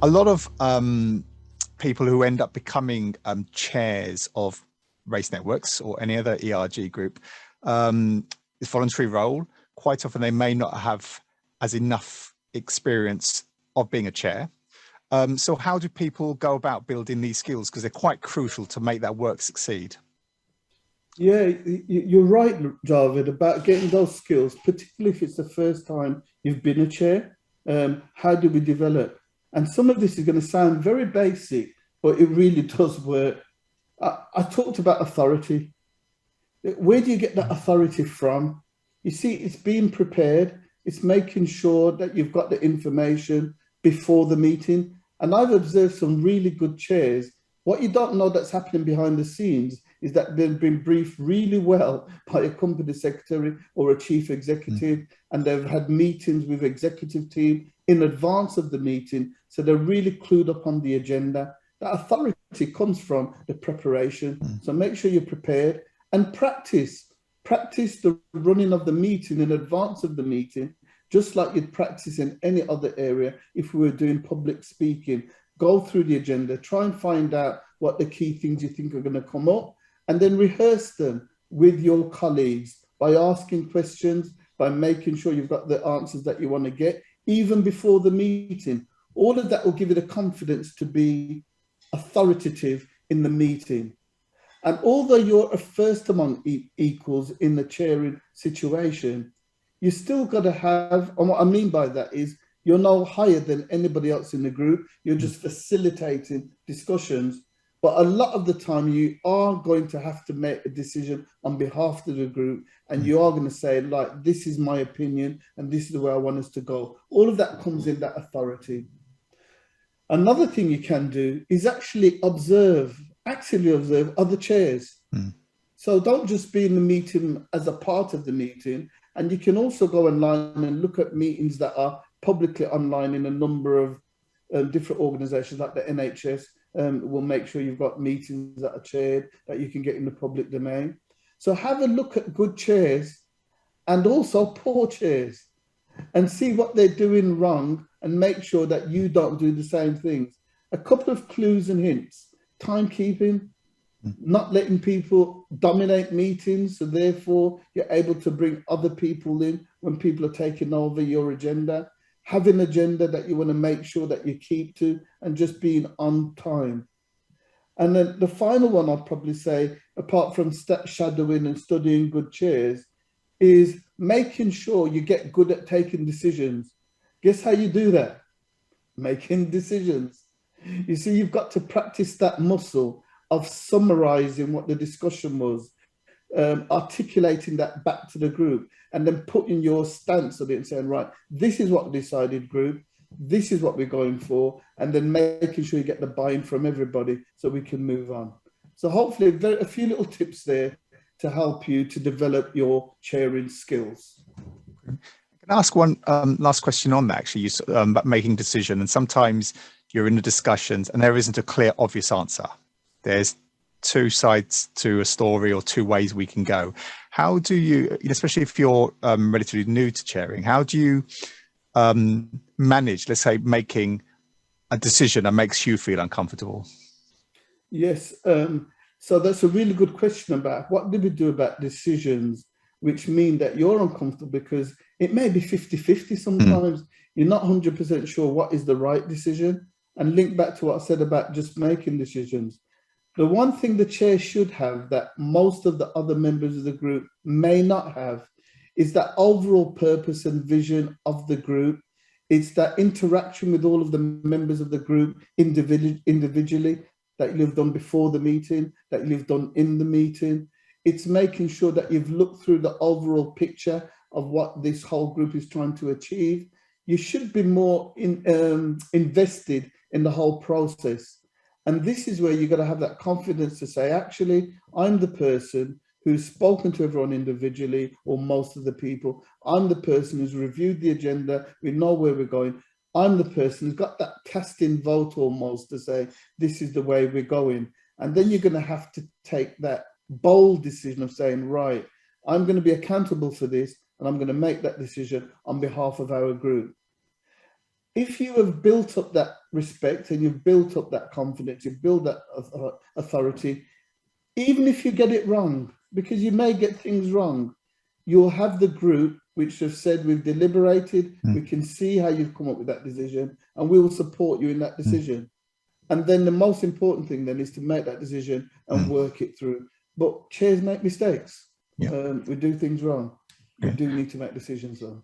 a lot of people who end up becoming chairs of race networks or any other ERG group is voluntary role. Quite often they may not have as enough experience of being a chair. So how do people go about building these skills? Because they're quite crucial to make that work succeed. Yeah, you're right, Javid, about getting those skills, particularly if it's the first time you've been a chair. How do we develop? And some of this is going to sound very basic, but it really does work. I talked about authority. Where do you get that authority from? You see, it's being prepared. It's making sure that you've got the information before the meeting. And I've observed some really good chairs. What you don't know that's happening behind the scenes is that they've been briefed really well by a company secretary or a chief executive, and they've had meetings with executive team in advance of the meeting. So they're really clued up on the agenda. That authority comes from the preparation. So make sure you're prepared and practice the running of the meeting in advance of the meeting, just like you'd practice in any other area. If we were doing public speaking, go through the agenda, try and find out what the key things you think are going to come up, and then rehearse them with your colleagues by asking questions, by making sure you've got the answers that you want to get, even before the meeting. All of that will give you the confidence to be authoritative in the meeting. And although you're a first among equals in the chairing situation, you still got to have, and what I mean by that is you're no higher than anybody else in the group. You're just facilitating discussions. But a lot of the time you are going to have to make a decision on behalf of the group, and you are going to say, like, this is my opinion and this is the way I want us to go. All of that comes in that authority. Another thing you can do is actually observe other chairs. So don't just be in the meeting as a part of the meeting. And you can also go online and look at meetings that are publicly online in a number of different organizations like the NHS. Will make sure you've got meetings that are chaired that you can get in the public domain. So have a look at good chairs and also poor chairs and see what they're doing wrong and make sure that you don't do the same things. A couple of clues and hints: timekeeping, not letting people dominate meetings, so therefore you're able to bring other people in when people are taking over your agenda. Have an agenda that you want to make sure that you keep to, and just being on time. And then the final one I'd probably say, apart from shadowing and studying good chairs, is making sure you get good at taking decisions. Guess how you do that? Making decisions. You see, you've got to practice that muscle of summarizing what the discussion was, articulating that back to the group, and then putting your stance on it and saying, right, this is what we decided, group, this is what we're going for, and then making sure you get the buy-in from everybody so we can move on. So hopefully a few little tips there to help you to develop your chairing skills. Can I ask one last question on that, actually, about making decision? And sometimes you're in the discussions and there isn't a clear, obvious answer. There's two sides to a story or two ways we can go. How do you, especially if you're relatively new to chairing, how do you manage, let's say, making a decision that makes you feel uncomfortable? Yes, so that's a really good question about what do we do about decisions which mean that you're uncomfortable, because it may be 50-50 sometimes. You're not 100% sure what is the right decision. And link back to what I said about just making decisions. The one thing the chair should have that most of the other members of the group may not have is that overall purpose and vision of the group. It's that interaction with all of the members of the group individually that you've done before the meeting, that you've done in the meeting. It's making sure that you've looked through the overall picture of what this whole group is trying to achieve. You should be more invested in the whole process. And this is where you've got to have that confidence to say, actually, I'm the person who's spoken to everyone individually, or most of the people. I'm the person who's reviewed the agenda. We know where we're going. I'm the person who's got that casting vote almost to say, this is the way we're going. And then you're going to have to take that bold decision of saying, right, I'm going to be accountable for this, and I'm going to make that decision on behalf of our group. if you have built up that respect and you've built up that confidence, you build that authority, even if you get it wrong, because you may get things wrong, you'll have the group which have said, we've deliberated, we can see how you've come up with that decision, and we will support you in that decision. And then the most important thing then is to make that decision and work it through. But chairs make mistakes. We do things wrong. We do need to make decisions though.